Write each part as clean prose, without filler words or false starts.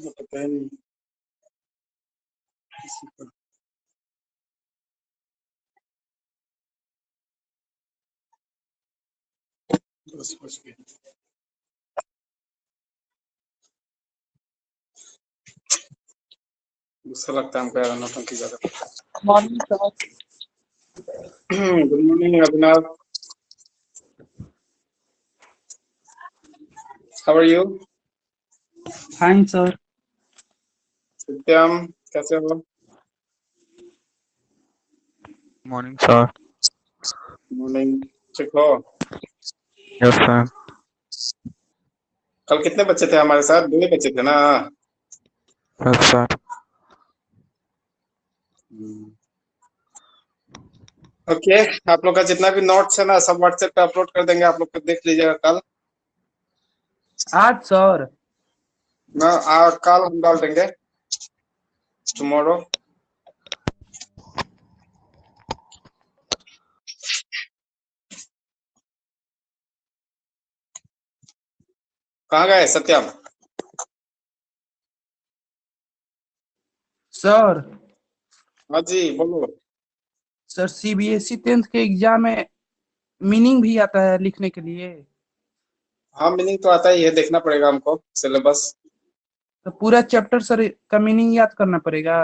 पता ही नहीं किसी को। बस गुस्सा लगता है हमको यार, नौटंकी ज्यादा। Morning sir. Good morning Abhinav, how are you? Fine sir. Satyam कैसे हो? Morning sir. मॉर्निंग, ठीक हो? Yes sir. कल कितने बच्चे थे हमारे साथ? 2 ही बच्चे थे ना? Yes sir. ओके, आप लोग का जितना भी नोट्स है ना सब व्हाट्सएप पे अपलोड कर देंगे, आप लोग को देख लीजिएगा कल आज सर। ना। कल हम डाल देंगे, टुमारो। कहाँ गए सत्यम? सर हाँ जी बोलो। सर सीबीएसई 10th के एग्जाम में मीनिंग भी आता है लिखने के लिए? हाँ मीनिंग तो आता ही है, देखना पड़ेगा हमको सिलेबस। तो पूरा चैप्टर सर का मीनिंग याद करना पड़ेगा?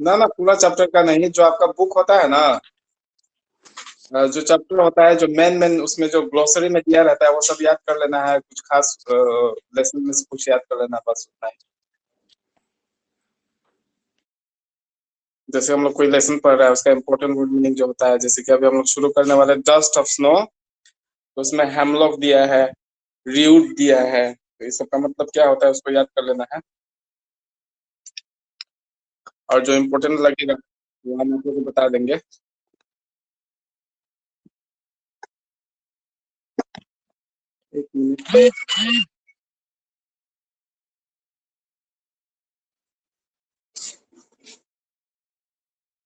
ना ना, पूरा चैप्टर का नहीं, जो आपका बुक होता है ना, जो चैप्टर होता है, जो मेन उसमें जो ग्लोसरी में दिया रहता है वो सब याद कर लेना है। कुछ खास लेसन में से कुछ याद कर लेना, बस उतना ही। जैसे हम लोग कोई लेसन पढ़ रहा है उसका इम्पोर्टेंट वर्ड मीनिंग जो होता है, जैसे कि अभी हम लोग शुरू करने वाले डस्ट ऑफ स्नो, तो उसमें हेमलॉक दिया है, रियूड दिया है, तो ये सब का मतलब क्या होता है उसको याद कर लेना है। और जो इम्पोर्टेंट लगेगा वो हम आपको बता देंगे। एक मिनट।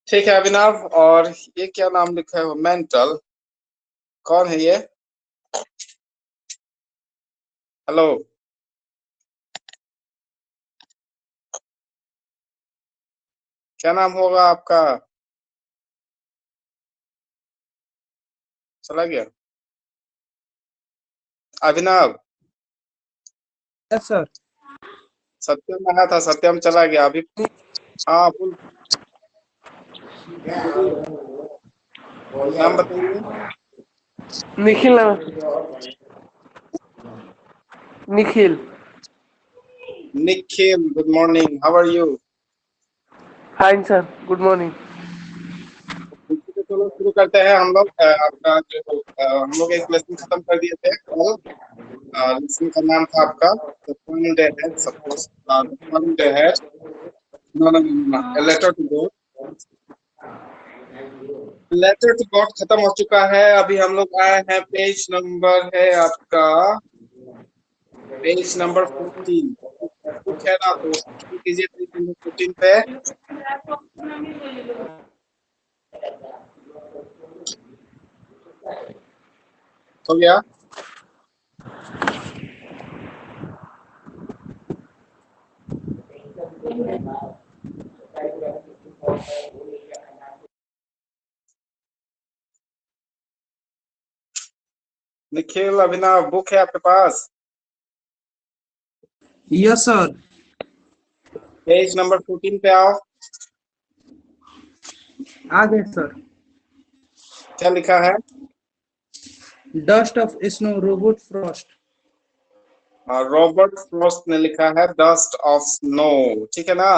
ठीक है अभिनव, और ये क्या नाम लिखा है? मेंटल, कौन है ये? हेलो, क्या नाम होगा आपका? चला गया अभिनव? Yes sir. सत्यम आया था, सत्यम चला गया अभी। हाँ बोल, नाम बताइए। Nikhil. Nikhil. Nikhil, good morning, how are you? Fine sir, good morning. तो चलो शुरू करते हैं हम लोग। आपका जो हम लोग एक लेसन खत्म कर दिए थे कल। लेसन का नाम था आपका the fun they had, suppose the fun they had, no no no, a letter to God। Letter to God खत्म हो चुका है। अभी हम लोग आए हैं, पेज नंबर है आपका, पेज नंबर 14। बुक है ना, तो शुरू कीजिए पेज नंबर 14 पे। हो गया? निखिल, अभिनव, बुक है आपके पास? Yes sir. पेज नंबर 14 पे आओ। आ गए सर। क्या लिखा है? Dust of snow, Robert Frost. Robert Frost ने लिखा है डस्ट ऑफ स्नो, ठीक है ना?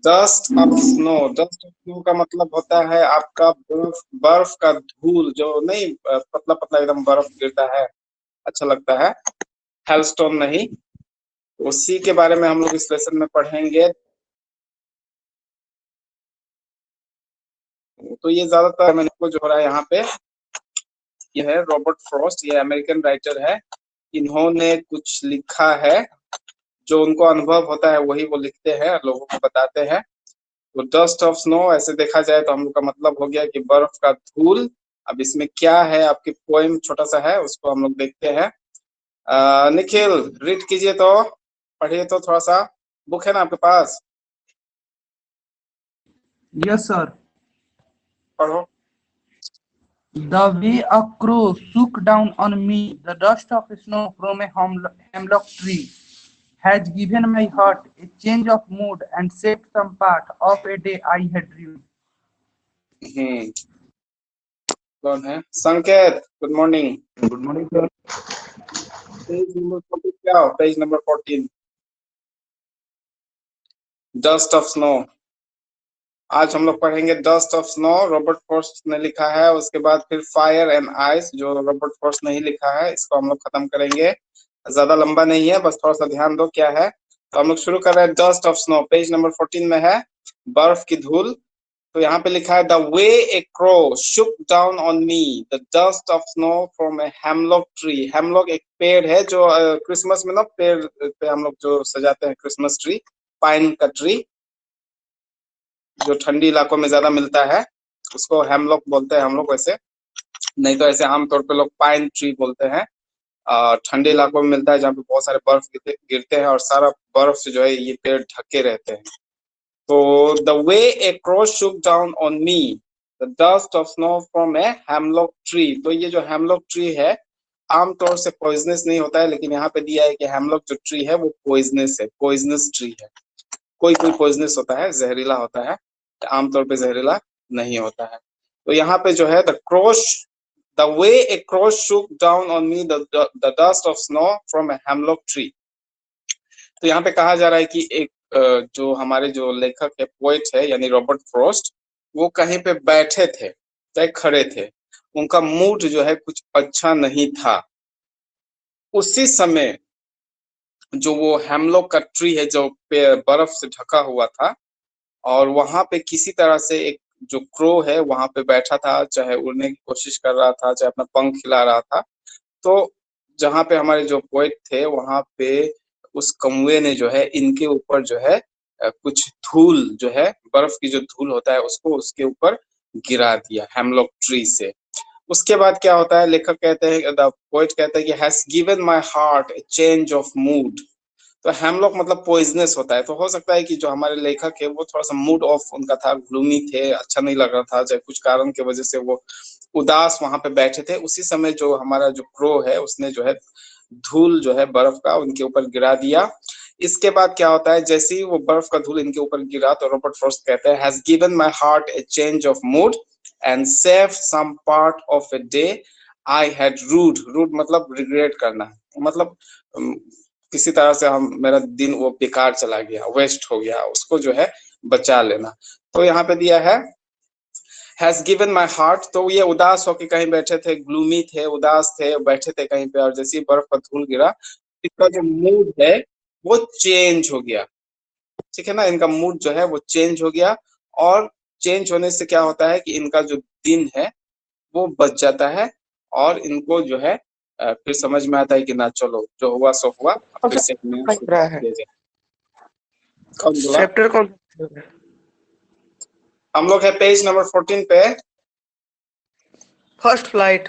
Dust of snow, dust of snow का मतलब होता है आपका बर्फ, बर्फ का धूल, जो नहीं पतला पतला एकदम बर्फ गिरता है, अच्छा लगता है, हेलस्टोन नहीं। उसी के बारे में हम लोग इस लेसन में पढ़ेंगे। तो ये ज्यादातर मैंने को जो हो रहा है यहाँ पे, ये है रॉबर्ट फ्रॉस्ट, ये अमेरिकन राइटर है। इन्होंने कुछ लिखा है, जो उनको अनुभव होता है वही वो लिखते हैं, लोगों को बताते हैं। तो डस्ट ऑफ स्नो ऐसे देखा जाए तो हम लोग का मतलब हो गया कि बर्फ का धूल। अब इसमें क्या है, आपकी पोएम छोटा सा है, उसको हम लोग देखते हैं। निखिल रीड कीजिए तो, पढ़िए तो थोड़ा सा, बुक है ना आपके पास? Yes sir. पढ़ो। The way a crow shook down on me the dust of snow from a hemlock tree has given my heart a change of mood and saved some part of a day I had dreamed. कौन है? संकेत, good morning. Good morning sir. Page number 14 क्या हो? Page number 14, dust of snow. आज हम लोग पढ़ेंगे dust of snow, Robert Frost ने लिखा है। उसके बाद फिर फायर एंड आइस, जो रॉबर्ट फ्रॉस्ट ने ही लिखा है, इसको हम लोग खत्म करेंगे। ज्यादा लंबा नहीं है, बस थोड़ा सा ध्यान दो क्या है। तो हम लोग शुरू कर रहे हैं। Dust of snow page number 14 में है, बर्फ की धूल। तो यहाँ पे लिखा है the way A crow Shuk down on me the dust of snow from a hemlock tree. Hemlock एक पेड़ है जो क्रिसमस में ना पेड़ पे हम लोग जो सजाते हैं क्रिसमस ट्री, पाइन का ट्री जो ठंडी इलाकों में ज्यादा मिलता है, उसको हेमलॉक बोलते हैं हम लोग। वैसे नहीं तो ऐसे आमतौर पे लोग पाइन ट्री बोलते हैं। ठंडे इलाकों में मिलता है जहाँ पे बहुत सारे बर्फ गिरते हैं और सारा बर्फ से जो है ये पेड़ ढके रहते हैं। तो the way A crow Shuk down on me the dust of snow from a hemlock tree. तो ये जो हेमलॉक ट्री है आमतौर से पॉइजनस नहीं होता है, लेकिन यहाँ पे दिया है कि हेमलॉक जो ट्री है वो पॉइजनस है, पॉइजनस ट्री है। कोई कोई पॉइजनस होता है, जहरीला होता है, आमतौर पे जहरीला नहीं होता है। तो यहाँ पे जो है the way A crow Shuk down on me the dust of snow from a hemlock tree. तो यहाँ पे कहा जा रहा है कि एक जो हमारे जो लेखक है, पोएट है, यानी रॉबर्ट फ्रॉस्ट, वो कहीं पे बैठे थे चाहे खड़े थे, उनका मूड जो है कुछ अच्छा नहीं था। उसी समय जो वो हेमलॉक का ट्री है जो बर्फ से ढका हुआ था, और वहां पे किसी तरह से एक जो क्रो है वहां पे बैठा था, चाहे उड़ने की कोशिश कर रहा था, चाहे अपना पंख हिला रहा था। तो जहाँ पे हमारे जो पोएट थे वहां पे उस कौवे ने जो है इनके ऊपर जो है कुछ धूल जो है, बर्फ की जो धूल होता है उसको उसके ऊपर गिरा दिया हेमलॉक ट्री से। उसके बाद क्या होता है, लेखक कहते हैं, द पोएट कहते हैं कि has given my heart a change of mood. तो हेमलॉक मतलब पॉइजनस होता है, तो हो सकता है कि जो हमारे लेखक है वो थोड़ा सा मूड ऑफ उनका था, ग्लूमी थे, अच्छा नहीं लग रहा था, चाहे कुछ कारण की वजह से वो उदास वहां पे बैठे थे। उसी समय जो हमारा जो क्रो है उसने जो है धूल जो है बर्फ का उनके ऊपर गिरा दिया। इसके बाद क्या होता है, जैसे ही वो बर्फ का धूल इनके ऊपर गिरा तो रॉबर्ट फ्रॉस्ट कहते हैं has given my heart a change of mood and save some part of a day I had rued. Rued मतलब रिग्रेट करना, मतलब किसी तरह से हम मेरा दिन वो बेकार चला गया, वेस्ट हो गया, उसको जो है बचा लेना। तो यहाँ पे दिया है हैज गिवन माई हार्ट। तो ये उदास होके कहीं बैठे थे, ग्लूमी थे, उदास थे, बैठे थे कहीं पे, और जैसे ही बर्फ का धूल गिरा इसका जो मूड है वो चेंज हो गया। ठीक है ना, इनका मूड जो है वो चेंज हो गया, और चेंज होने से क्या होता है कि इनका जो दिन है वो बच जाता है, और इनको जो है फिर समझ में आता है कि ना चलो जो हुआ सो हुआ, अब फिर से किया जाए। कौन बोला? चैप्टर कौन? हम लोग है पेज नंबर 14 पे, first flight.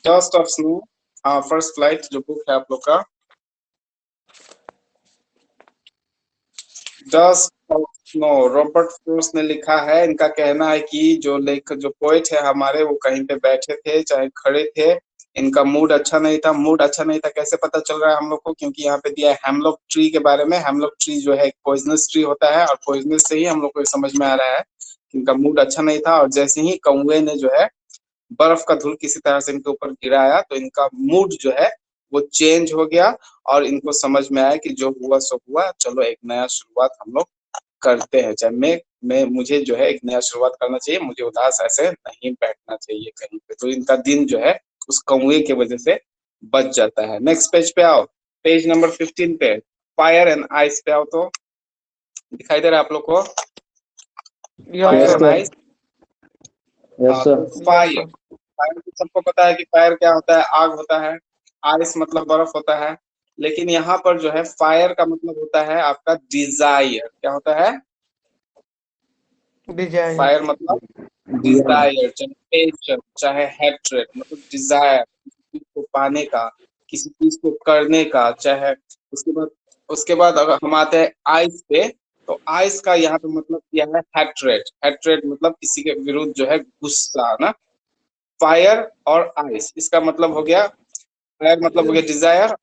Dust of snow. हाँ, फर्स्ट फ्लाइट जो बुक है आप लोग का, dust of snow, Robert Frost ने लिखा है। इनका कहना है कि जो लेखक जो पोएट है हमारे, वो कहीं पे बैठे थे चाहे खड़े थे, इनका मूड अच्छा नहीं था। मूड अच्छा नहीं था कैसे पता चल रहा है हम लोग को, क्योंकि यहाँ पे दिया है हेमलॉक ट्री के बारे में। हेमलॉक ट्री जो है एक पॉइजनस ट्री होता है, और पॉइजनस से ही हम लोग को समझ में आ रहा है कि इनका मूड अच्छा नहीं था। और जैसे ही कौवे ने जो है बर्फ का धूल किसी तरह से इनके ऊपर गिराया तो इनका मूड जो है वो चेंज हो गया, और इनको समझ में आया कि जो हुआ सो हुआ, चलो एक नया शुरुआत हम लोग करते हैं। चाहे मैं मुझे जो है एक नया शुरुआत करना चाहिए, मुझे उदास ऐसे नहीं बैठना चाहिए कहीं पे। तो इनका दिन जो है उस कौवे की वजह से बच जाता है। नेक्स्ट पेज पे आओ, पेज नंबर 15 पे, फायर एंड आइस पे आओ। तो दिखाई दे रहा है आप लोग को fire and ice? Fire, fire तो सबको पता है कि फायर क्या होता है, आग होता है। आइस मतलब बर्फ होता है, लेकिन यहाँ पर जो है फायर का मतलब होता है आपका डिजायर। क्या होता है? डिजायर। फायर मतलब डिजायर, चाहे पेशन, चाहे हैट्रेड, मतलब डिजायर को पाने का, किसी चीज को करने का, चाहे उसके बाद अगर हम आते हैं आइस पे, तो आइस का यहाँ पे मतलब क्या है, हैट्रेड। हैट्रेड मतलब किसी के विरुद्ध जो है गुस्सा ना। फायर और आइस, इसका मतलब हो गया, फायर मतलब हो गया डिजायर,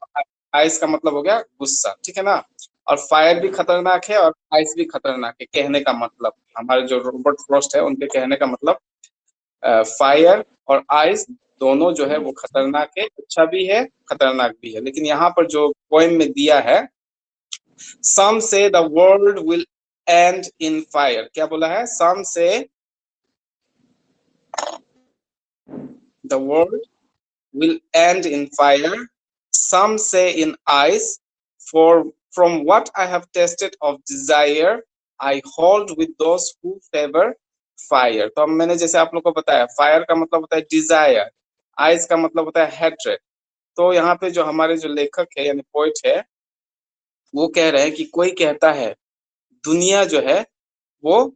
आइस का मतलब हो गया गुस्सा, ठीक है ना। और फायर भी खतरनाक है और आइस भी खतरनाक है, कहने का मतलब, हमारे जो रॉबर्ट फ्रॉस्ट है उनके कहने का मतलब फायर और आइस दोनों जो है वो खतरनाक है, अच्छा भी है खतरनाक भी है। लेकिन यहाँ पर जो पोएम में दिया है, सम से the world will and in fire, क्या बोला है, सम से the world will end in fire, some say in ice, for from what I have tasted of desire, I hold with those who favor fire। तो अब मैंने जैसे आप लोग को बताया, फायर का मतलब होता है डिजायर, आइस का मतलब होता है हेट्रेड। तो यहाँ पे जो हमारे जो लेखक है यानी पोइट है, वो कह रहे हैं कि कोई कहता है दुनिया जो है वो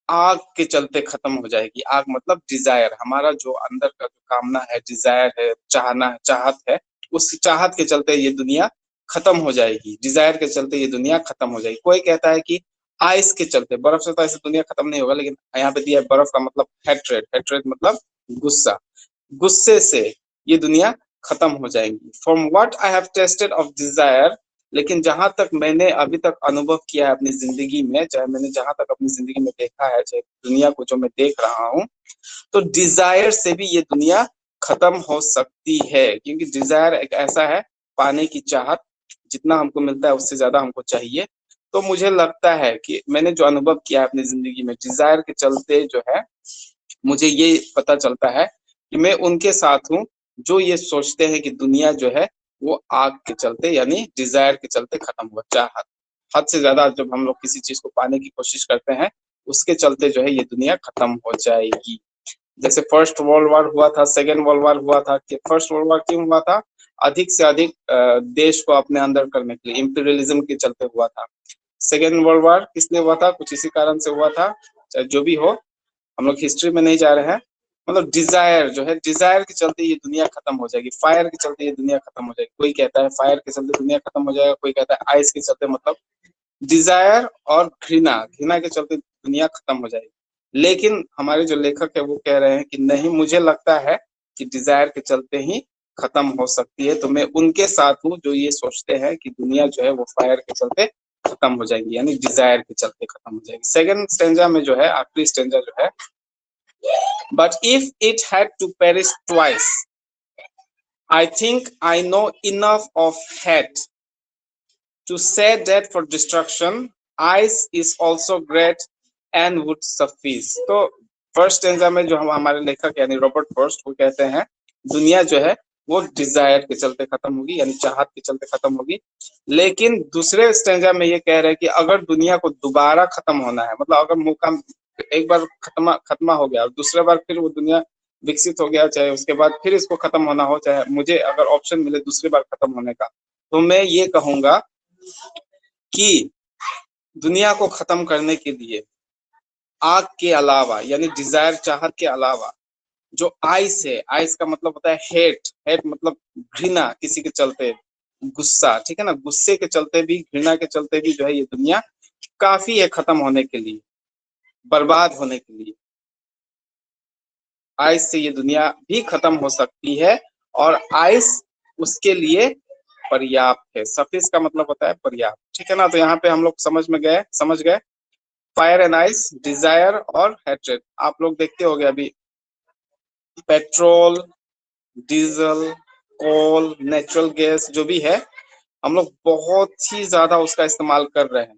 आग के चलते खत्म हो जाएगी। आग मतलब डिजायर, हमारा जो अंदर का जो कामना है, डिजायर है, चाहना है, चाहत है, उस चाहत के चलते ये दुनिया खत्म हो जाएगी, डिजायर के चलते ये दुनिया खत्म हो जाएगी। कोई कहता है कि आइस के चलते, बर्फ से तो ऐसे दुनिया खत्म नहीं होगा, लेकिन यहाँ पे दिया है बर्फ का मतलब हैट्रेड, हैट्रेड मतलब गुस्सा, गुस्से से ये दुनिया खत्म हो जाएगी। From what I have tested of desire, लेकिन जहां तक मैंने अभी तक अनुभव किया है अपनी जिंदगी में, चाहे मैंने जहां तक अपनी जिंदगी में देखा है, चाहे दुनिया को जो मैं देख रहा हूँ, तो डिजायर से भी ये दुनिया खत्म हो सकती है। क्योंकि डिजायर एक ऐसा है, पाने की चाहत, जितना हमको मिलता है उससे ज्यादा हमको चाहिए। तो मुझे लगता है कि मैंने जो अनुभव किया है अपनी जिंदगी में, डिजायर के चलते जो है मुझे ये पता चलता है कि मैं उनके साथ हूँ जो ये सोचते हैं कि दुनिया जो है वो आग के चलते यानी डिजायर के चलते खत्म हुआ, चाहत, हद से ज्यादा जब हम लोग किसी चीज को पाने की कोशिश करते हैं, उसके चलते जो है ये दुनिया खत्म हो जाएगी। जैसे फर्स्ट वर्ल्ड वॉर हुआ था, सेकेंड वर्ल्ड वॉर हुआ था, कि फर्स्ट वर्ल्ड वॉर क्यों हुआ था, अधिक से अधिक देश को अपने अंदर करने के लिए, इंपीरियलिज्म के चलते हुआ था। सेकेंड वर्ल्ड वॉर किस लिए हुआ था, कुछ इसी कारण से हुआ था। चाहे जो भी हो, हम लोग हिस्ट्री में नहीं जा रहे हैं, मतलब डिजायर जो है, डिजायर के चलते ये दुनिया खत्म हो जाएगी, फायर के चलते ये दुनिया खत्म हो जाएगी। कोई कहता है फायर के चलते दुनिया खत्म हो जाएगा, कोई कहता है आइस के चलते, मतलब डिजायर और घृणा, घृणा के चलते दुनिया खत्म हो जाएगी। लेकिन हमारे जो लेखक है वो कह रहे हैं कि नहीं, मुझे लगता है कि डिजायर के चलते ही खत्म हो सकती है। तो मैं उनके साथ हूँ जो ये सोचते हैं कि दुनिया जो है वो फायर के चलते खत्म हो जाएगी, यानी डिजायर के चलते खत्म हो जाएगी। सेकंड स्टेंजा में जो है, आखिरी स्टेंजा जो है, but if it had to perish twice, I think I know enough of hate to say that for destruction ice is also great and would suffice। तो फर्स्ट स्टेंजा में जो हम हमारे लेखक यानी रॉबर्ट फर्स्ट वो कहते हैं दुनिया जो है वो डिजायर के चलते खत्म होगी, यानी चाहत के चलते खत्म होगी। लेकिन दूसरे स्टेंजा में ये कह रहे हैं कि अगर दुनिया को दोबारा खत्म होना है, मतलब अगर मौका एक बार खत्म हो गया और दूसरे बार फिर वो दुनिया विकसित हो गया, चाहे उसके बाद फिर इसको खत्म होना हो, चाहे मुझे अगर ऑप्शन मिले दूसरी बार खत्म होने का, तो मैं ये कहूंगा कि दुनिया को खत्म करने के लिए आग के अलावा यानी डिजायर, चाहत के अलावा जो आइस है, आइस का मतलब होता है हेट, हेट मतलब घृणा, किसी के चलते गुस्सा, ठीक है ना, गुस्से के चलते भी, घृणा के चलते भी जो है ये दुनिया काफी है खत्म होने के लिए, बर्बाद होने के लिए। आइस से ये दुनिया भी खत्म हो सकती है और आइस उसके लिए पर्याप्त है। सफिस का मतलब होता है पर्याप्त, ठीक है ना। तो यहाँ पे हम लोग समझ गए फायर एंड आइस, डिजायर और हैट्रेड। आप लोग देखते होंगे अभी पेट्रोल, डीजल, कोल, नेचुरल गैस जो भी है, हम लोग बहुत ही ज्यादा उसका इस्तेमाल कर रहे हैं।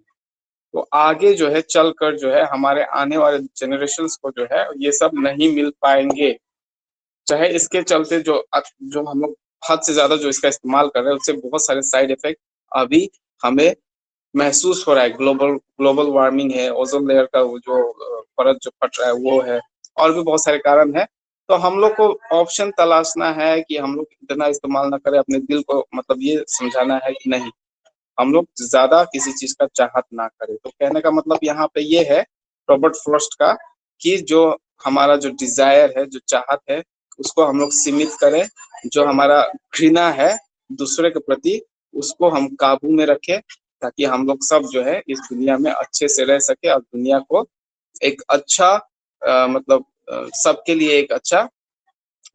तो आगे जो है चलकर जो है हमारे आने वाले जनरेशन्स को जो है ये सब नहीं मिल पाएंगे, चाहे इसके चलते जो जो हम लोग हद से ज्यादा जो इसका इस्तेमाल कर रहे हैं उससे बहुत सारे साइड इफेक्ट अभी हमें महसूस हो रहा है। ग्लोबल वार्मिंग है, ओजोन लेयर का वो जो परत जो फट रहा है वो है, और भी बहुत सारे कारण है। तो हम लोग को ऑप्शन तलाशना है कि हम लोग इतना इस्तेमाल ना करें, अपने दिल को मतलब ये समझाना है कि नहीं, हम लोग ज्यादा किसी चीज का चाहत ना करें। तो कहने का मतलब यहाँ पे ये है रॉबर्ट फ्रॉस्ट का, कि जो हमारा जो डिजायर है, जो चाहत है, उसको हम लोग सीमित करें। जो हमारा घृणा है दूसरे के प्रति उसको हम काबू में रखें, ताकि हम लोग सब जो है इस दुनिया में अच्छे से रह सके और दुनिया को एक अच्छा मतलब सबके लिए एक अच्छा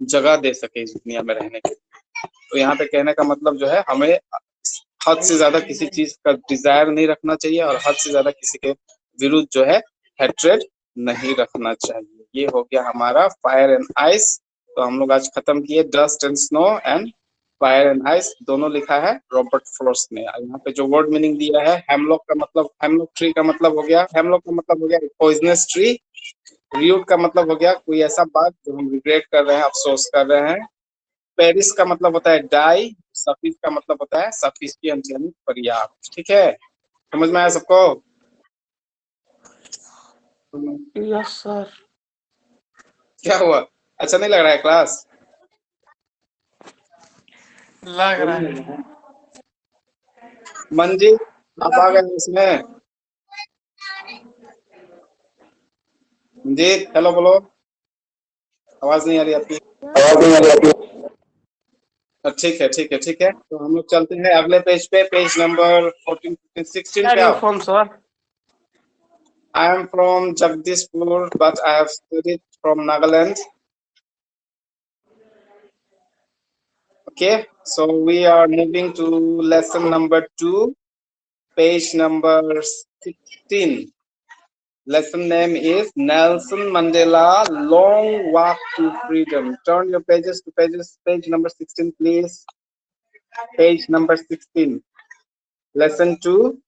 जगह दे सके इस दुनिया में रहने के लिए। तो यहाँ पे कहने का मतलब जो है, हमें हद से ज्यादा किसी चीज का डिजायर नहीं रखना चाहिए और हद से ज्यादा किसी के विरुद्ध जो है हेट्रेड नहीं रखना चाहिए। ये हो गया हमारा फायर एंड आइस। तो हम लोग आज खत्म किए dust and snow and fire and ice, दोनों लिखा है रॉबर्ट फ्रॉस्ट ने। यहाँ पे जो वर्ड मीनिंग दिया है, हेमलॉक का मतलब, हेमलॉक ट्री का मतलब हो गया, हेमलॉक का मतलब हो गया पॉइजनस ट्री। रियूट का मतलब हो गया कोई ऐसा बात जो हम रिग्रेट कर रहे हैं, अफसोस कर रहे हैं। पेरिस का मतलब होता है डाई। सफिस का मतलब होता है सफिशिएंट यानी पर्याप्त। ठीक है, समझ में आया सबको? Yes sir. क्या हुआ, अच्छा नहीं लग रहा है क्लास? लग रहा है। मंजिल आप आ गए इसमें? मंजिल हेलो बोलो, आवाज नहीं आ रही आपकी। ठीक है ठीक है ठीक है, तो हम लोग चलते हैं अगले पेज पे, पेज नंबर 14, 15, 16 पे आओ। From sir? I am from Jagdishpur, but I have studied from Nagaland. Okay, so we are moving to lesson number 2, page number 16. Lesson name is Nelson Mandela Long Walk to Freedom. Turn your pages to page number 16, please. Page number 16. Lesson 2,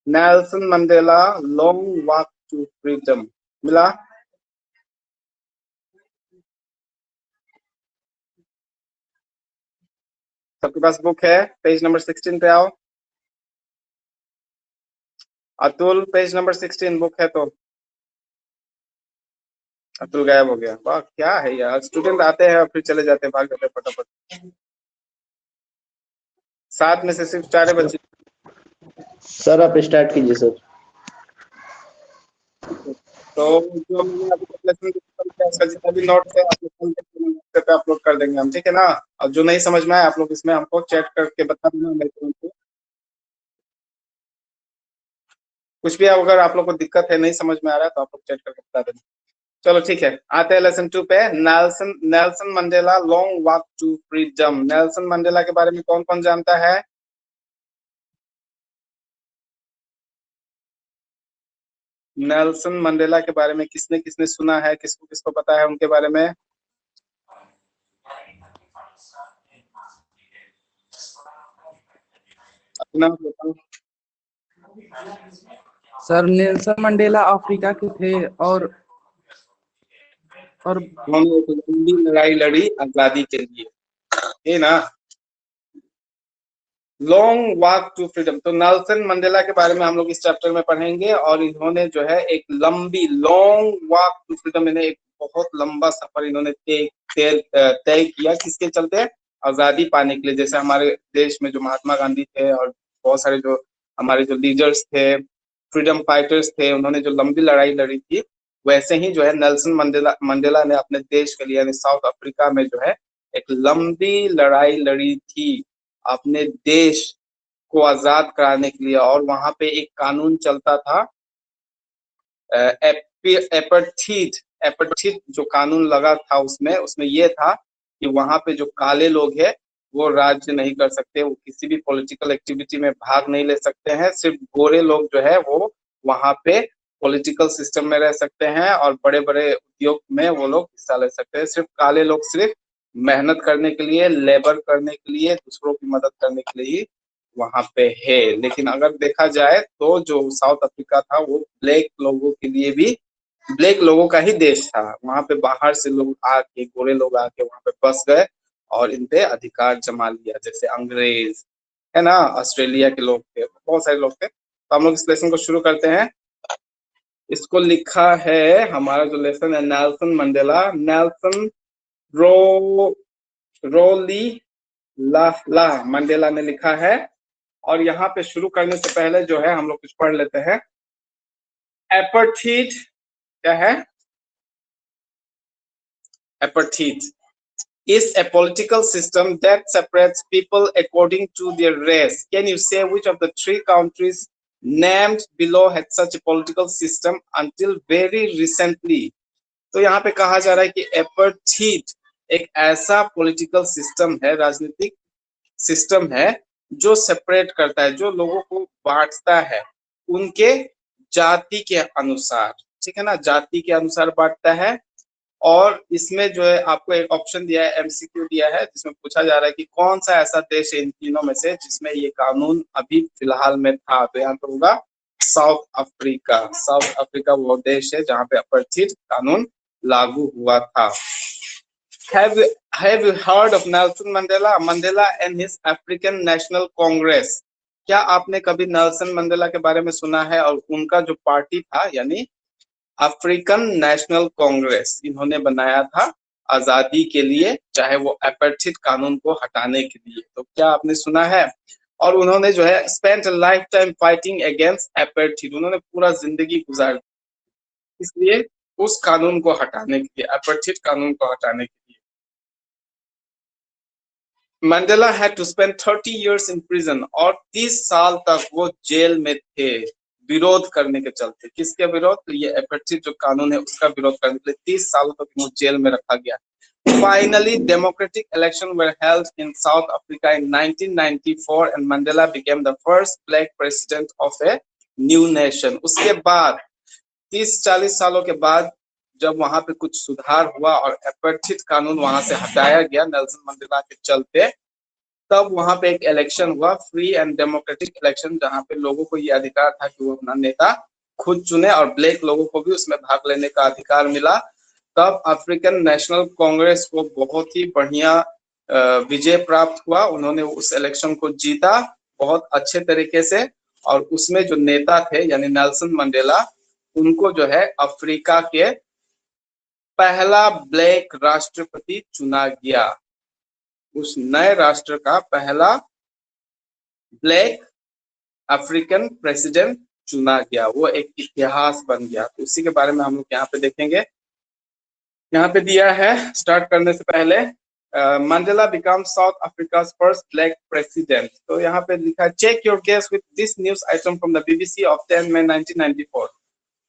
Nelson Mandela Long Walk to Freedom. मिला? सबके पास book है? Page number 16 पे आओ। Atul page number 16 book है तो। अतुल गायब हो गया, वाह क्या है यार, स्टूडेंट आते हैं और फिर चले जाते हैं, भाग जाते हैं फटाफट। 7 में से सिर्फ 4 बच्चे। सर आप स्टार्ट कीजिए सर। तो जो मैंने अभी तक लेसन किया उसका जितना भी नोट्स है आप लोग पे अपलोड कर देंगे हम, ठीक है ना? और जो नहीं समझ में आए आप लोग इसमें हमको चैट करके बता देना, नहीं तो हमको कुछ भी अगर आप लोग को दिक्कत है, नहीं समझ में आ रहा है तो आप लोग चैट करके बता देना। चलो ठीक है, आते हैं लेसन 2 पे। Nelson Mandela long walk to freedom. Nelson Mandela के बारे में कौन कौन जानता है? नेल्सन मंडेला के बारे में किसने किसने सुना है, किसको किसको पता है उनके बारे में? अपना बताओ। सर नेल्सन मंडेला अफ्रीका के थे और उन्होंने एक लंबी लड़ाई लड़ी आजादी के लिए, है ना? Long walk to freedom. तो नेल्सन मंडेला के बारे में हम लोग इस चैप्टर में पढ़ेंगे, और इन्होंने जो है एक लंबी लॉन्ग वॉक टू फ्रीडम, इन्हें एक बहुत लंबा सफर इन्होंने तय किया। किसके चलते? आजादी पाने के लिए। जैसे हमारे देश में जो महात्मा गांधी थे और बहुत सारे जो हमारे जो लीडर्स थे, फ्रीडम फाइटर्स थे, उन्होंने जो लंबी लड़ाई लड़ी थी, वैसे ही जो है नेल्सन मंडेला ने अपने देश के लिए यानी साउथ अफ्रीका में जो है एक लंबी लड़ाई लड़ी थी अपने देश को आजाद कराने के लिए। और वहां पे एक कानून चलता था, एपर्थीड जो कानून लगा था उसमें ये था कि वहां पे जो काले लोग हैं वो राज्य नहीं कर सकते, वो किसी भी पॉलिटिकल एक्टिविटी में भाग नहीं ले सकते हैं। सिर्फ गोरे लोग जो है वो वहां पे पॉलिटिकल सिस्टम में रह सकते हैं और बड़े बड़े उद्योग में वो लोग हिस्सा ले सकते हैं। सिर्फ काले लोग सिर्फ मेहनत करने के लिए, लेबर करने के लिए, दूसरों की मदद करने के लिए ही वहां पे है। लेकिन अगर देखा जाए तो जो साउथ अफ्रीका था वो ब्लैक लोगों के लिए भी, ब्लैक लोगों का ही देश था। वहां पे बाहर से लोग आके, गोरे लोग आके वहां पे बस गए और इन पे अधिकार जमा लिया, जैसे अंग्रेज, है ना, ऑस्ट्रेलिया के लोग थे, बहुत सारे लोग थे। तो हम लोग इस लेसन को शुरू करते हैं। इसको लिखा है, हमारा जो लेसन है, नेल्सन मंडेला, नेल्सन रोली ला मंडेला ने लिखा है। और यहाँ पे शुरू करने से पहले जो है हम लोग कुछ पढ़ लेते हैं। एपर्थीड क्या है? एपर्थीड is a political system that separates people according to their race. Can you say which of the three countries named below had such a political system until very recently? तो यहाँ पे कहा जा रहा है कि एपर्थीड एक ऐसा पॉलिटिकल सिस्टम है, राजनीतिक सिस्टम है जो सेपरेट करता है, जो लोगों को बांटता है उनके जाति के अनुसार, ठीक है ना, जाति के अनुसार बांटता है। और इसमें जो है आपको एक ऑप्शन दिया है, एमसीक्यू दिया है, जिसमें पूछा जा रहा है कि कौन सा ऐसा देश है इन तीनों में से जिसमें ये कानून अभी फिलहाल में था। तो यहाँ पे होगा साउथ अफ्रीका। साउथ अफ्रीका वो देश है जहाँ पे अपर्थित कानून लागू हुआ था। Have you heard of Nelson Mandela? Mandela and his African National Congress. क्या आपने कभी नेल्सन मंडेला के बारे में सुना है और उनका जो पार्टी था यानी अफ्रीकन नेशनल कांग्रेस, इन्होंने बनाया था आजादी के लिए, चाहे वो अपर्थित कानून को हटाने के लिए। तो क्या आपने सुना है? और उन्होंने जो है spent a lifetime fighting against apartheid, उन्होंने पूरा जिंदगी गुजार दी इसलिए उस कानून को हटाने के लिए, अपर्थित कानून को हटाने के लिए। Mandela had to spend 30 years in prison, और 30 साल तक वो जेल में थे विरोध करने के चलते। किसके विरोध? तो ये अपर्थित जो कानून है उसका विरोध करने के लिए 30 सालों तक वो जेल में रखा गया। Finally, democratic elections were held in South Africa in 1994 and Mandela became the first black president of a new nation. उसके बाद 30-40 सालों के बाद जब वहां पे कुछ सुधार हुआ और अपर्थित कानून वहां से हटाया गया नेल्सन मंडेला के चलते, तब वहां पे एक इलेक्शन हुआ, फ्री एंड डेमोक्रेटिक इलेक्शन, जहां पे लोगों को ये अधिकार था कि वो अपना नेता खुद चुने और ब्लैक लोगों को भी उसमें भाग लेने का अधिकार मिला। तब अफ्रीकन नेशनल कांग्रेस को बहुत ही बढ़िया विजय प्राप्त हुआ। उन्होंने उस इलेक्शन को जीता बहुत अच्छे तरीके से, और उसमें जो नेता थे यानी नेल्सन मंडेला, उनको जो है अफ्रीका के पहला ब्लैक राष्ट्रपति चुना गया। उस नए राष्ट्र का पहला ब्लैक अफ्रीकन प्रेसिडेंट चुना गया, वो एक इतिहास बन गया। तो उसी के बारे में हम लोग यहाँ पे देखेंगे। यहाँ पे दिया है स्टार्ट करने से पहले Mandela become South Africa's first black president. तो यहाँ पे लिखा है check your guess with this news item from the BBC of 10 May 1994।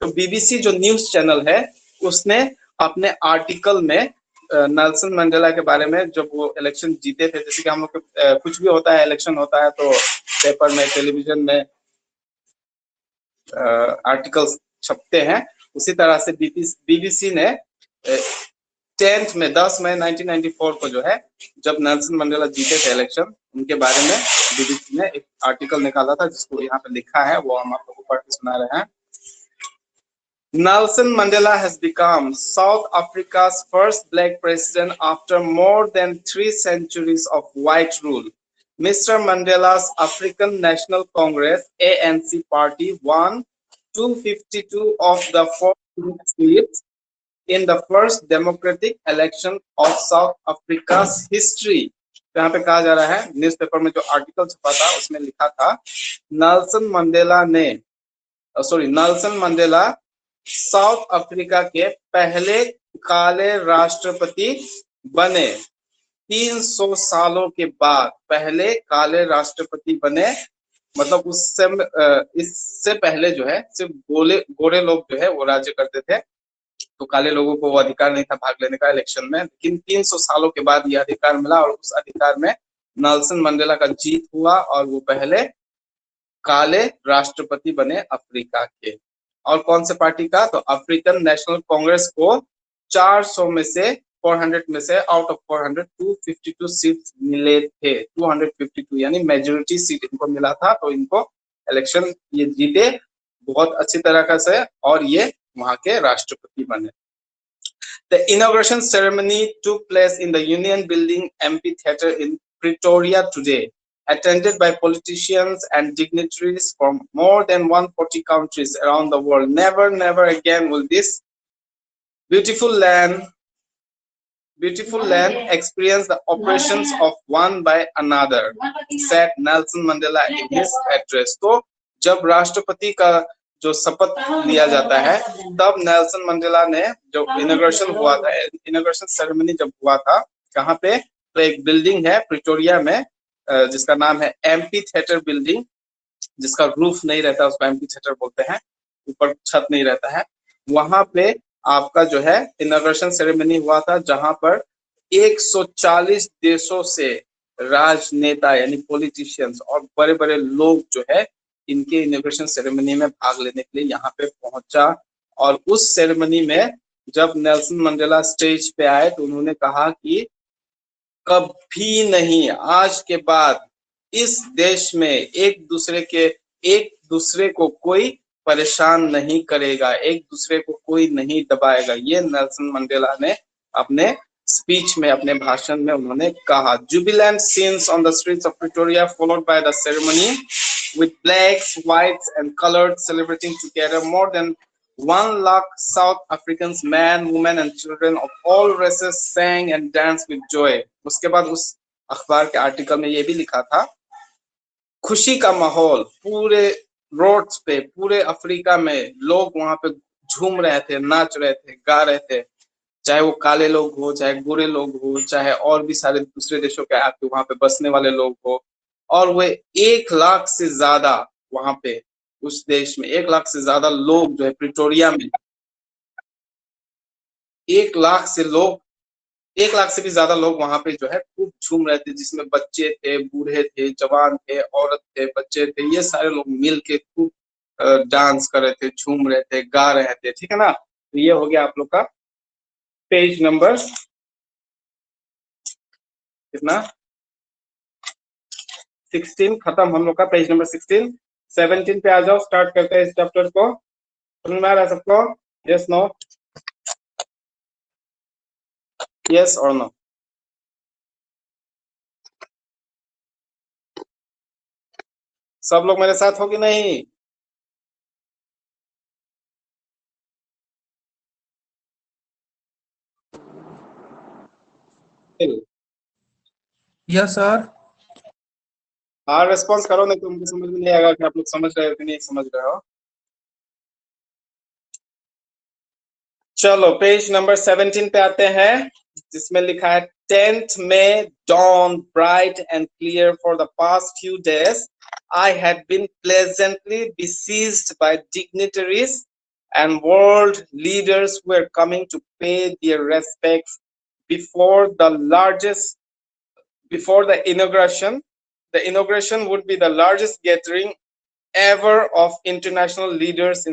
तो बीबीसी जो न्यूज चैनल है उसने अपने आर्टिकल में नेल्सन मंडेला के बारे में, जब वो इलेक्शन जीते थे, जैसे कि हम लोग कुछ भी होता है, इलेक्शन होता है तो पेपर में, टेलीविजन में आर्टिकल्स छपते हैं, उसी तरह से बीबीसी ने 10 मई 1994 को जो है, जब नेल्सन मंडेला जीते थे इलेक्शन, उनके बारे में बीबीसी ने एक आर्टिकल निकाला था जिसको यहाँ पे लिखा है, वो हम आपको पढ़ के सुना रहे हैं। Nelson Mandela has become South Africa's first black president after more than 3 centuries of white rule. Mr. Mandela's African National Congress (ANC) party won 252 of the 400 seats in the first democratic election of South Africa's history. तो यहाँ पे कहा जा रहा है, newspaper में जो article छपा था उसमें लिखा था नेल्सन मंडेला साउथ अफ्रीका के पहले काले राष्ट्रपति बने। 300 सालों के बाद पहले काले राष्ट्रपति बने, मतलब इससे पहले जो है सिर्फ गोरे लोग जो है वो राज्य करते थे, तो काले लोगों को वो अधिकार नहीं था भाग लेने का इलेक्शन में। लेकिन 300 सालों के बाद ये अधिकार मिला और उस अधिकार में नेल्सन मंडेला का जीत हुआ और वो पहले काले राष्ट्रपति बने अफ्रीका के। और कौन से पार्टी का? तो अफ्रीकन नेशनल कांग्रेस को 400 में से 400 में से आउट ऑफ 400 252 सीट मिले थे। 252 यानी मेजोरिटी सीट इनको मिला था, तो इनको इलेक्शन ये जीते बहुत अच्छी तरह से और ये वहां के राष्ट्रपति बने। The inauguration ceremony took place in the Union Building Amphitheatre in Pretoria today, attended by politicians and dignitaries from more than 140 countries around the world. Never, never again will this beautiful land experience the oppressions of one by another, said Nelson Mandela in his address. तो जब राष्ट्रपति का जो शपथ लिया जाता है, तब नेल्सन मंडेला ने जो इनॉग्रेशन हुआ था, इनॉग्रेशन सेरेमनी जब हुआ था कहाँ पे? तो एक बिल्डिंग है प्रिटोरिया में जिसका नाम है एम्पी थिएटर बिल्डिंग, जिसका रूफ नहीं रहता उसको एम्पी थिएटर बोलते हैं, ऊपर छत नहीं रहता है। वहां पे आपका जो है इनॉग्रेशन सेरेमनी हुआ था, जहां पर 140 देशों से राजनेता यानी पॉलिटिशियंस और बड़े बड़े लोग जो है इनके इनॉग्रेशन सेरेमनी में भाग लेने के लिए यहाँ पे पहुंचा। और उस सेरेमनी में जब नेल्सन मंडेला स्टेज पे आए तो उन्होंने कहा कि कभी नहीं आज के बाद इस देश में एक दूसरे को कोई परेशान नहीं करेगा, एक दूसरे को कोई नहीं दबाएगा। ये नेल्सन मंडेला ने अपने स्पीच में, अपने भाषण में उन्होंने कहा। Jubilant scenes on the streets of Pretoria followed by the ceremony with blacks, whites and colored celebrating together. More than 1 lakh South Africans, men, women and children of all races sang and danced with joy. उसके बाद उस अखबार के article में ये भी लिखा था, खुशी का माहौल पूरे रोड्स पे, पूरे अफ्रीका में लोग वहां पे झूम रहे थे, नाच रहे थे, गा रहे थे, चाहे वो काले लोग हो, चाहे गोरे लोग हो, चाहे और भी सारे दूसरे देशों के आके वहां पे बसने वाले लोग हो। और वे 1 लाख से ज्यादा वहां पे उस देश में 1 लाख से ज्यादा लोग जो है प्रिटोरिया में 1 लाख से भी ज्यादा लोग वहां पे जो है खूब झूम रहे थे, जिसमें बच्चे थे, बूढ़े थे, जवान थे, औरत थे, बच्चे थे, ये सारे लोग मिल के खूब डांस कर रहे थे, झूम रहे थे, गा रहे थे। ठीक है ना? तो ये हो गया आप लोग का पेज नंबर कितना 16 खत्म हम लोग का पेज नंबर 16। 17 पे आ जाओ, स्टार्ट करते हैं इस चैप्टर को। समझ में आ रहा है सबको? Yes no? यस और नो? सब लोग मेरे साथ हो कि नहीं? Yes sir. हाँ रेस्पॉन्स करो, नहीं तो मुझे समझ में नहीं आएगा कि आप लोग समझ रहे हो कि नहीं समझ रहे हो। चलो पेज नंबर 17 पे आते हैं, जिसमें लिखा है 10th May dawned bright and clear. For the past few days I had been pleasantly besieged by dignitaries and world leaders who were coming to pay their respects before the inauguration. The inauguration would be the largest gathering ever of international leaders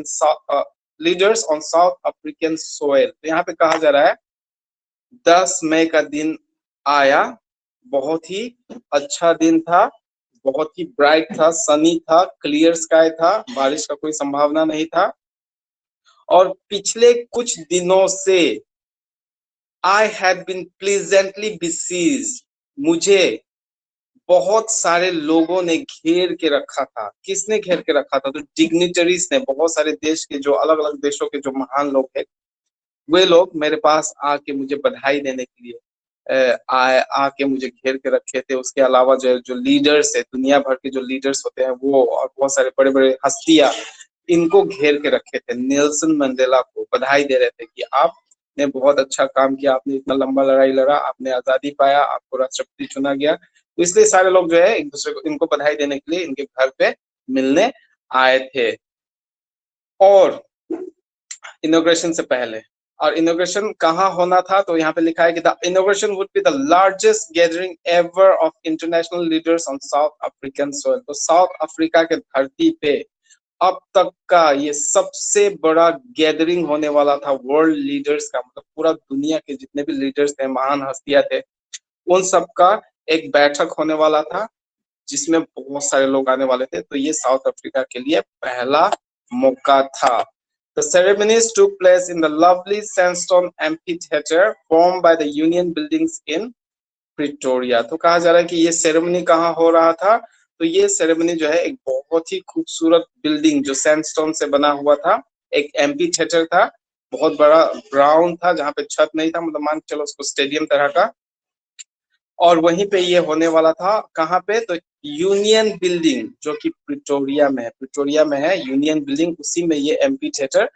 leaders on South African soil. तो यहाँ पे कहा जा रहा है 10 मई का दिन आया, बहुत ही अच्छा दिन था, बहुत ही ब्राइट था, सनी था, क्लियर स्काई था, बारिश का कोई संभावना नहीं था। और पिछले कुछ दिनों से I had been pleasantly besieged, मुझे बहुत सारे लोगों ने घेर के रखा था। किसने घेर के रखा था? तो डिग्निटरीज ने, बहुत सारे देश के जो अलग अलग देशों के जो महान लोग हैं, वे लोग मेरे पास आके मुझे बधाई देने के लिए आके मुझे घेर के रखे थे। उसके अलावा जो लीडर्स है, दुनिया भर के जो लीडर्स होते हैं वो, और बहुत सारे बड़े बड़े हस्तियां, इनको घेर के रखे थे। नेल्सन मंडेला को बधाई दे रहे थे कि आपने बहुत अच्छा काम किया, आपने इतना लंबा लड़ाई लड़ा, आपने आजादी पाया, आपको राष्ट्रपति चुना गया। तो इसलिए सारे लोग जो है एक दूसरे को, इनको बधाई देने के लिए इनके घर पे मिलने आए थे। और इनॉग्रेशन से पहले, और इनॉग्रेशन कहाँ होना था? तो यहाँ पे लिखा है कि the inauguration would be the largest gathering ever of international leaders on south African soil. तो साउथ अफ्रीका के धरती पे अब तक का ये सबसे बड़ा गैदरिंग होने वाला था वर्ल्ड लीडर्स का। मतलब पूरा दुनिया के जितने भी लीडर्स थे, महान हस्तियां थे, उन सबका एक बैठक होने वाला था जिसमें बहुत सारे लोग आने वाले थे। तो ये साउथ अफ्रीका के लिए पहला मौका था। The ceremonies took place in the lovely sandstone amphitheater formed by the Union Buildings in Pretoria. तो कहा जा रहा है कि ये सेरेमनी कहाँ हो रहा था? तो ये सेरेमनी जो है एक बहुत ही खूबसूरत बिल्डिंग जो सैंडस्टोन से बना हुआ था, एक एम्फीथिएटर था, बहुत बड़ा ग्राउंड था जहाँ पे छत नहीं था, मतलब मान के चलो उसको स्टेडियम तरह का। और वहीं पे ये होने वाला था। कहाँ पे? तो यूनियन बिल्डिंग जो कि प्रिटोरिया में है, प्रिटोरिया में है यूनियन बिल्डिंग, उसी में ये एम्फीथिएटर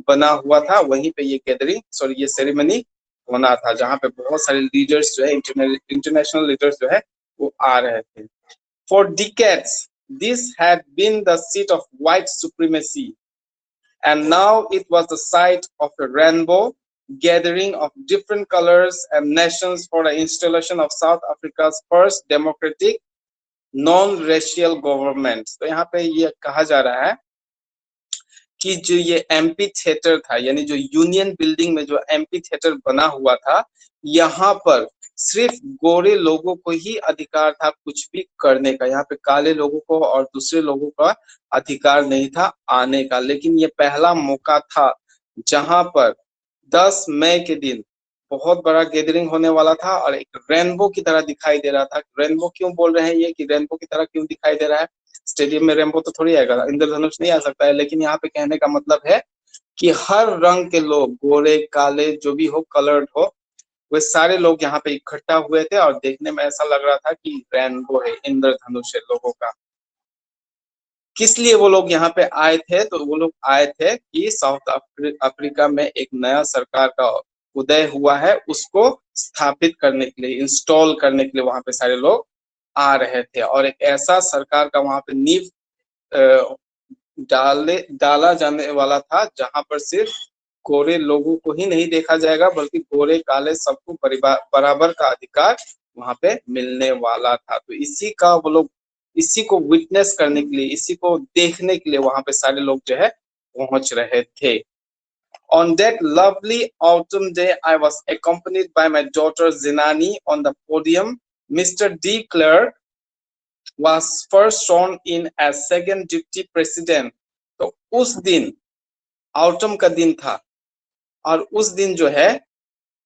बना हुआ था। वहीं पे ये गैदरिंग, सॉरी ये सेरेमनी होना था, जहां पे बहुत सारे लीडर्स जो है, इंटरनेशनल लीडर्स जो है वो आ रहे थे। For decades this had been the seat of white supremacy and now it was the site of a rainbow gathering of different colors and nations for the installation of South Africa's first democratic non-racial government। तो यहाँ पे ये कहा जा रहा है कि जो ये एमपी थिएटर था, यानी जो यूनियन बिल्डिंग में जो एमपी थिएटर बना हुआ था, यहाँ पर सिर्फ गोरे लोगों को ही अधिकार था कुछ भी करने का। यहाँ पे काले लोगों को और दूसरे लोगों का अधिकार नहीं था आने का। लेकिन ये पहला मौका था जहां पर 10 मई के दिन बहुत बड़ा गैदरिंग होने वाला था और एक रेनबो की तरह दिखाई दे रहा था। रेनबो क्यों बोल रहे हैं ये, कि रेनबो की तरह क्यों दिखाई दे रहा है? स्टेडियम में रेनबो तो थोड़ी आएगा, इंद्रधनुष नहीं आ सकता है। लेकिन यहाँ पे कहने का मतलब है कि हर रंग के लोग, गोरे काले जो भी हो, कलर्ड हो, वे सारे लोग यहाँ पे इकट्ठा हुए थे और देखने में ऐसा लग रहा था कि रेनबो है, इंद्रधनुष है लोगों का। किस लिए वो लोग यहाँ पे आए थे? तो वो लोग आए थे कि साउथ अफ्रीका में एक नया सरकार का उदय हुआ है, उसको स्थापित करने के लिए, इंस्टॉल करने के लिए वहां पे सारे लोग आ रहे थे। और एक ऐसा सरकार का वहां पे नींव डाला जाने वाला था जहां पर सिर्फ गोरे लोगों को ही नहीं देखा जाएगा, बल्कि गोरे काले सबको बराबर का अधिकार वहां पे मिलने वाला था। तो इसी का वो लोग, इसी को विटनेस करने के लिए, इसी को देखने के लिए वहां पे सारे लोग जो है पहुंच रहे थे। On that lovely autumn day, I was accompanied by my daughter Zinani on the podium. Mr. D. Clerk was first sworn in as second deputy president. तो उस दिन ऑटम का दिन था और उस दिन जो है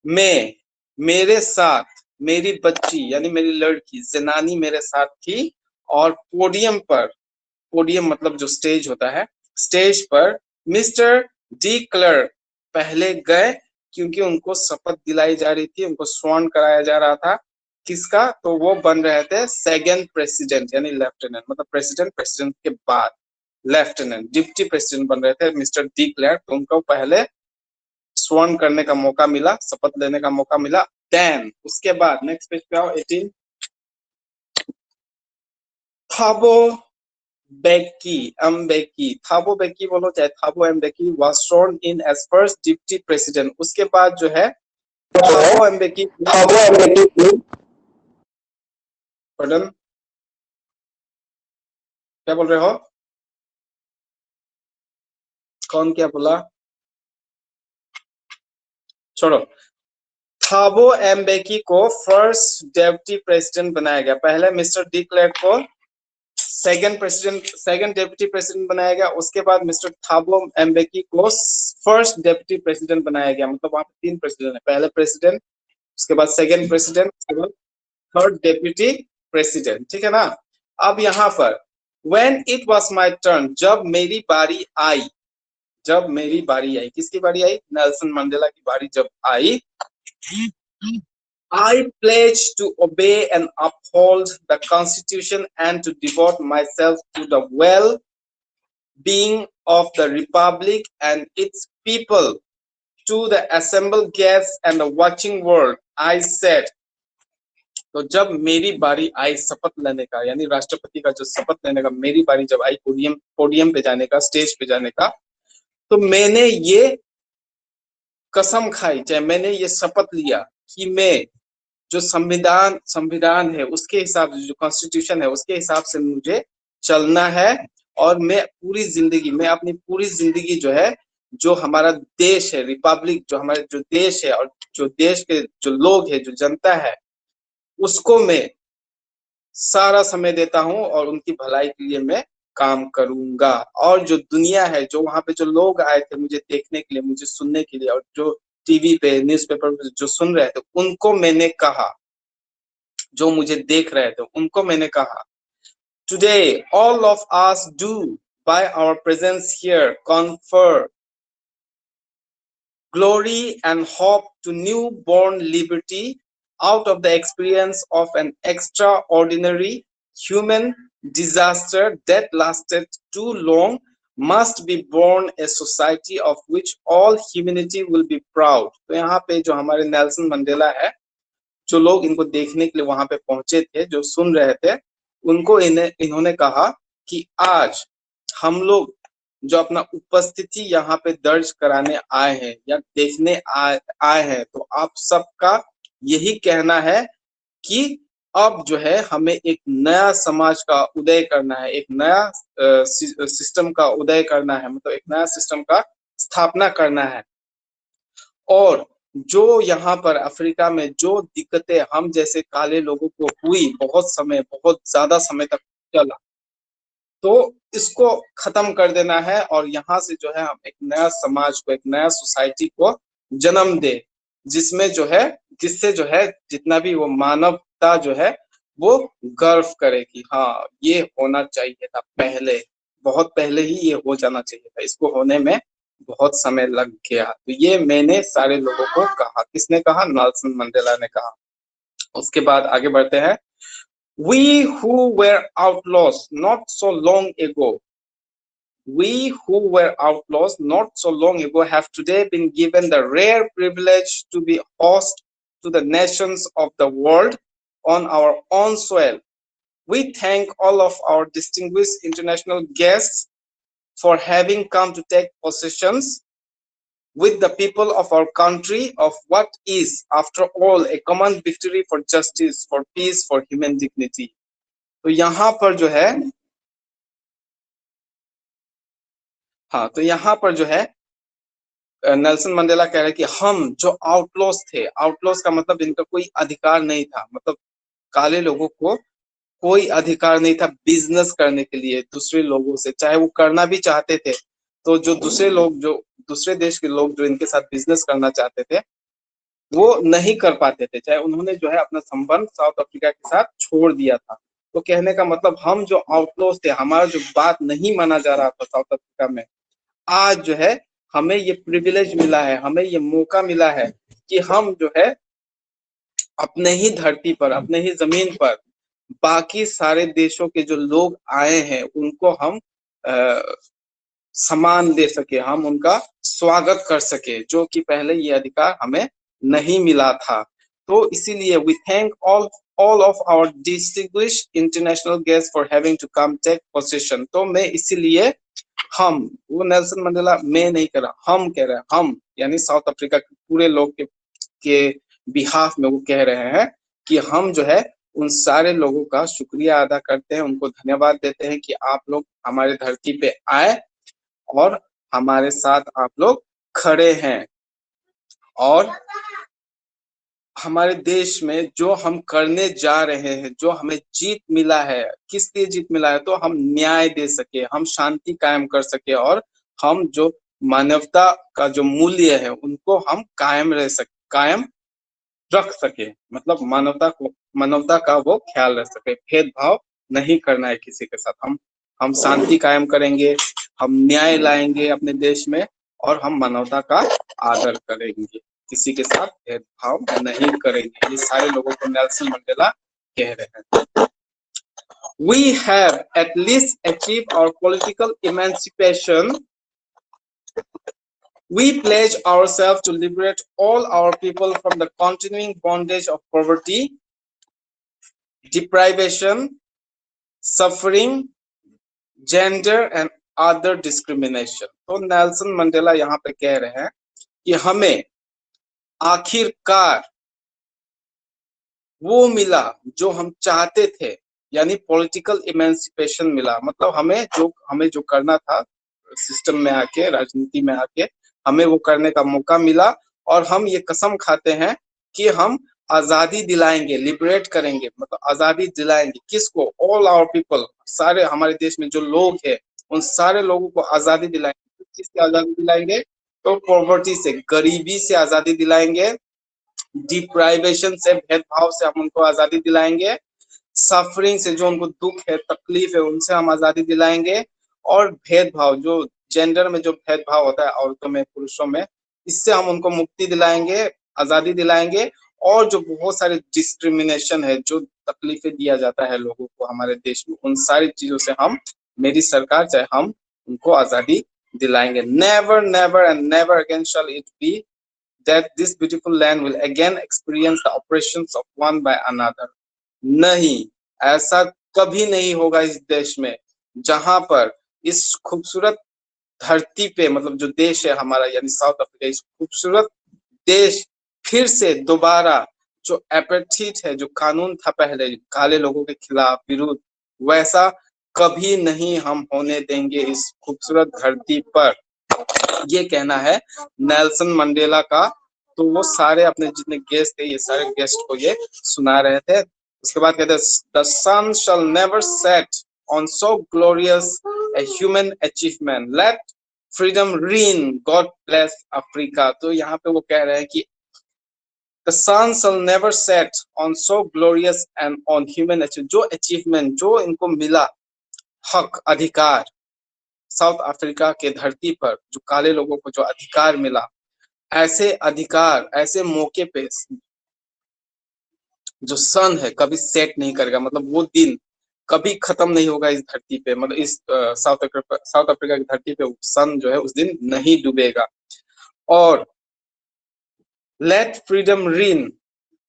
मैं, मेरे साथ मेरी बच्ची यानी मेरी लड़की ज़नानी मेरे साथ थी और पोडियम पर, पोडियम मतलब जो स्टेज होता है, स्टेज पर मिस्टर डी क्लर्क पहले गए क्योंकि उनको शपथ दिलाई जा रही थी, उनको स्वर्ण कराया जा रहा था। किसका? तो वो बन रहे थे सेकंड प्रेसिडेंट यानी लेफ्टिनेंट, मतलब प्रेसिडेंट, प्रेसिडेंट के बाद लेफ्टिनेंट, डिप्टी प्रेसिडेंट बन रहे थे मिस्टर डी क्लर्क। तो उनको पहले स्वर्ण करने का मौका मिला, शपथ लेने का मौका मिला। देन उसके बाद नेक्स्ट पेज पे आओ, 18। थाबो बेकी बोलो चाहे थाबो Beki was sworn in as first deputy president। उसके बाद जो है थाबो बेकी, पardon क्या बोल रहे हो? कौन क्या बोला? छोड़ो। थाबो एम्बेकी को फर्स्ट डेप्यूटी प्रेसिडेंट बनाया गया। पहले मिस्टर डी क्लर्क को सेकंड डेप्यूटी प्रेसिडेंट बनाया गया। उसके बाद मिस्टर थाबो एम्बेकी को फर्स्ट डेप्यूटी प्रेसिडेंट बनाया गया। मतलब वहां पे 3 प्रेसिडेंट है, पहले प्रेसिडेंट, उसके बाद सेकंड प्रेसिडेंट, उसके बाद थर्ड डेप्यूटी प्रेसिडेंट। ठीक है ना? अब यहाँ पर when it was my turn, जब मेरी बारी आई, जब मेरी बारी आई, किसकी बारी आई? नेल्सन मंडेला की बारी जब आई, I pledge to obey and uphold the Constitution and to devote myself to the well-being of the Republic and its people. To the assembled guests and the watching world, I said। तो जब मेरी बारी आई शपथ लेने का, यानी राष्ट्रपति का जो शपथ लेने का मेरी बारी जब आई, पोडियम पे जाने का, स्टेज पे जाने का, तो मैंने ये कसम खाई, चाहे मैंने ये शपथ लिया कि मैं जो संविधान है उसके हिसाब से, जो कॉन्स्टिट्यूशन है उसके हिसाब से मुझे चलना है। और मैं पूरी जिंदगी, मैं अपनी पूरी जिंदगी जो है, जो हमारा देश है, रिपब्लिक जो हमारा जो देश है और जो देश के जो लोग है, जो जनता है, उसको मैं सारा समय देता हूं और उनकी भलाई के लिए मैं काम करूंगा। और जो दुनिया है, जो वहां पे जो लोग आए थे मुझे देखने के लिए, मुझे सुनने के लिए, और जो टीवी पे, न्यूज़पेपर पे जो सुन रहे थे, उनको मैंने कहा, जो मुझे देख रहे थे उनको मैंने कहा, today all of us do by our presence here confer glory and hope to newborn liberty out of the experience of an extraordinary human disaster that lasted too long, must be born a society of which all humanity will be proud। तो यहाँ पे जो हमारे Nelson Mandela है, जो लोग इनको देखने के लिए वहां पे पहुंचे थे, जो सुन रहे थे, उनको इन्होंने कहा कि आज हम लोग जो अपना उपस्थिति यहाँ पे दर्ज कराने आए हैं या देखने आए हैं, तो आप सबका यही कहना है कि अब जो है हमें एक नया समाज का उदय करना है, एक नया सिस्टम का उदय करना है, मतलब एक नया सिस्टम का स्थापना करना है। और जो यहाँ पर अफ्रीका में जो दिक्कतें हम जैसे काले लोगों को हुई, बहुत ज्यादा समय तक चला, तो इसको खत्म कर देना है और यहाँ से जो है हम एक नया समाज को, एक नया सोसाइटी को जन्म दे, जिससे जो है जितना भी वो मानवता जो है वो गर्व करे कि हाँ ये होना चाहिए था, बहुत पहले ही ये हो जाना चाहिए था, इसको होने में बहुत समय लग गया। तो ये मैंने सारे लोगों को कहा। किसने कहा? नेल्सन मंडेला ने कहा। उसके बाद आगे बढ़ते हैं। We who were outlaws not so long ago, have today been given the rare privilege to be host to the nations of the world on our own soil. We thank all of our distinguished international guests for having come to take possessions with the people of our country of what is, after all, a common victory for justice, for peace, for human dignity। तो यहाँ पर जो है, तो यहाँ पर जो है नेल्सन मंडेला कह रहे कि हम जो आउटलॉस थे, आउटलॉस का मतलब इनका कोई अधिकार नहीं था, मतलब काले लोगों को कोई अधिकार नहीं था बिजनेस करने के लिए दूसरे लोगों से, चाहे वो करना भी चाहते थे तो जो दूसरे देश के लोग जो इनके साथ बिजनेस करना चाहते थे वो नहीं कर पाते थे, चाहे उन्होंने जो है अपना संबंध साउथ अफ्रीका के साथ छोड़ दिया था। तो कहने का मतलब हम जो आउटलॉस थे, हमारा जो बात नहीं माना जा रहा था साउथ अफ्रीका में, आज जो है हमें ये प्रिविलेज मिला है, हमें ये मौका मिला है कि हम जो है अपने ही धरती पर, अपने ही जमीन पर बाकी सारे देशों के जो लोग आए हैं उनको हम सम्मान दे सके, हम उनका स्वागत कर सके, जो कि पहले ये अधिकार हमें नहीं मिला था। तो इसीलिए we thank all of our distinguished international guests for having to come take possession। तो मैं इसीलिए हम, वो नेल्सन मंडेला मैं नहीं कह रहा, हम कह रहे हैं, हम यानी साउथ अफ्रीका के पूरे लोग के बिहाफ में वो कह रहे हैं कि हम जो है उन सारे लोगों का शुक्रिया अदा करते हैं, उनको धन्यवाद देते हैं कि आप लोग हमारे धरती पे आए और हमारे साथ आप लोग खड़े हैं, और हमारे देश में जो हम करने जा रहे हैं, जो हमें जीत मिला है, किस लिए जीत मिला है? तो हम न्याय दे सके, हम शांति कायम कर सके, और हम जो मानवता का जो मूल्य है उनको हम कायम रख सके, मतलब मानवता का वो ख्याल रख सके, भेदभाव नहीं करना है किसी के साथ। हम शांति कायम करेंगे, हम न्याय लाएंगे अपने देश में, और हम मानवता का आदर करेंगे, किसी के साथ भेदभाव नहीं करेंगे। ये सारे लोगों को नेल्सन मंडेला कह रहे हैं। We have at least achieved our political emancipation. We pledge ourselves to liberate all our people from the continuing bondage of poverty, deprivation, suffering, gender and other discrimination। तो नेल्सन मंडेला यहाँ पे कह रहे हैं कि हमें आखिरकार वो मिला जो हम चाहते थे, यानी पॉलिटिकल इमेंसिपेशन मिला, मतलब हमें जो करना था सिस्टम में आके, राजनीति में आके हमें वो करने का मौका मिला, और हम ये कसम खाते हैं कि हम आजादी दिलाएंगे, लिबरेट करेंगे, मतलब आजादी दिलाएंगे। किसको? ऑल आवर पीपल, सारे हमारे देश में जो लोग हैं उन सारे लोगों को आजादी दिलाएंगे। किससे आजादी दिलाएंगे? तो पॉवर्टी से, गरीबी से आजादी दिलाएंगे, डिप्राइवेशन से, भेदभाव से हम उनको आजादी दिलाएंगे, सफरिंग से, जो उनको दुख है, तकलीफ है, उनसे हम आजादी दिलाएंगे, और भेदभाव, जो जेंडर में जो भेदभाव होता है औरतों में पुरुषों में, इससे हम उनको मुक्ति दिलाएंगे, आजादी दिलाएंगे। और जो बहुत सारे डिस्क्रिमिनेशन है, जो तकलीफें दिया जाता है लोगों को हमारे देश में, उन सारी चीजों से हम, मेरी सरकार चाहे हम उनको आजादी दिलाएंगे। Never never and never again shall it be that this beautiful land will again experience the oppressions of one by another। नहीं, ऐसा कभी नहीं होगा इस देश में जहां पर इस खूबसूरत धरती पे, मतलब जो देश है हमारा यानी साउथ अफ्रीका, इस खूबसूरत देश फिर से दोबारा जो एपार्थाइड है, जो कानून था पहले काले लोगों के खिलाफ विरुद्ध, वैसा कभी नहीं हम होने देंगे इस खूबसूरत धरती पर। ये कहना है नेल्सन मंडेला का। तो वो सारे अपने जितने गेस्ट थे, ये सारे गेस्ट को ये सुना रहे थे। उसके बाद कहते हैं the sun shall never set on so glorious a human achievement, let freedom reign, God bless Africa। तो यहाँ पे वो कह रहे हैं कि the sun shall never set on so glorious and on human achievement, जो achievement जो इनको मिला हक अधिकार साउथ अफ्रीका के धरती पर, जो काले लोगों को जो अधिकार मिला, ऐसे अधिकार ऐसे मौके पे जो सन है कभी सेट नहीं करेगा, मतलब वो दिन कभी खत्म नहीं होगा इस धरती पे, मतलब इस साउथ अफ्रीका की धरती पे सन जो है उस दिन नहीं डूबेगा। और लेट फ्रीडम रीन,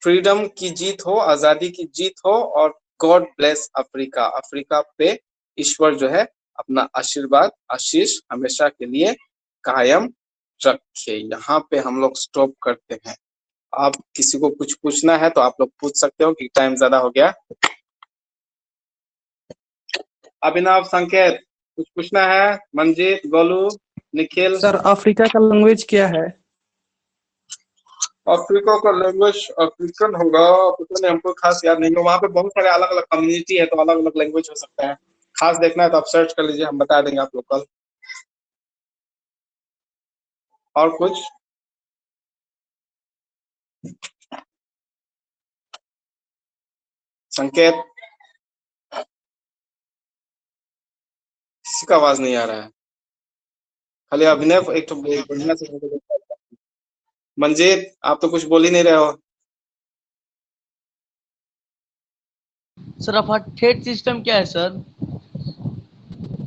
फ्रीडम की जीत हो, आजादी की जीत हो, और गॉड ब्लेस अफ्रीका, अफ्रीका पे ईश्वर जो है अपना आशीर्वाद आशीष हमेशा के लिए कायम रखे। यहाँ पे हम लोग स्टॉप करते हैं। आप किसी को कुछ पूछना है तो आप लोग पूछ सकते हो कि टाइम ज्यादा हो गया। अभिनव, संकेत, कुछ पूछना है? मंजीत, गोलू, निखिल। सर अफ्रीका का लैंग्वेज क्या है? अफ्रीका का लैंग्वेज अफ्रीकन होगा, पता नहीं, हमको खास याद नहीं है। वहाँ पे बहुत सारे अलग अलग कम्युनिटी है तो अलग अलग लैंग्वेज हो सकता है। खास देखना है तो आप सर्च कर लीजिए, हम बता देंगे आप लोग कल। और कुछ? संकेत, किसी का आवाज नहीं आ रहा है, खाली अभिनव एक तो बढ़िया से। मंजीत, आप तो कुछ बोल ही नहीं रहे हो। सर अपार्थाइड सिस्टम क्या है सर?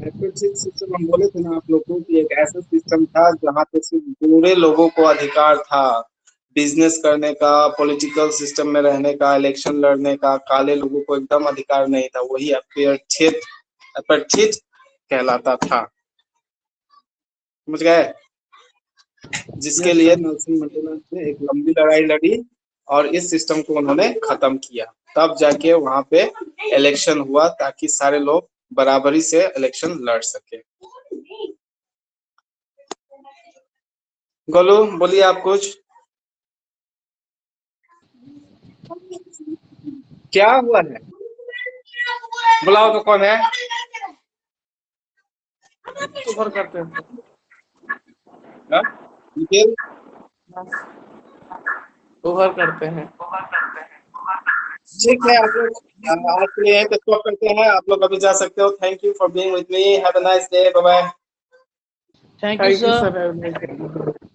एपार्थाइड सिस्टम हम बोले थे ना आप लोगों को कि एक ऐसा सिस्टम था जहाँ पे सिर्फ पूरे लोगों को अधिकार था बिजनेस करने का, पॉलिटिकल सिस्टम में रहने का, इलेक्शन लड़ने का। काले लोगों को एकदम अधिकार नहीं था। वही अपार्थाइड कहलाता था। समझ गए? जिसके लिए नेल्सन मंडेला ने एक लंबी लड़ाई लड़ी और इस सिस्टम को उन्होंने खत्म किया। तब जाके वहां पे इलेक्शन हुआ ताकि सारे लोग बराबरी से इलेक्शन लड़ सके। गोलू, बोलिए आप कुछ। क्या हुआ है? बुलाओ तो कौन है? ऊपर करते हैं। निखिल, ऊपर करते हैं। ठीक है, आप लोग आज के लिए यहीं स्टॉप करते हैं। आप लोग अभी जा सकते हो। Thank you for being with me. Have a nice day. Bye bye. Thank you thank you sir. Sir.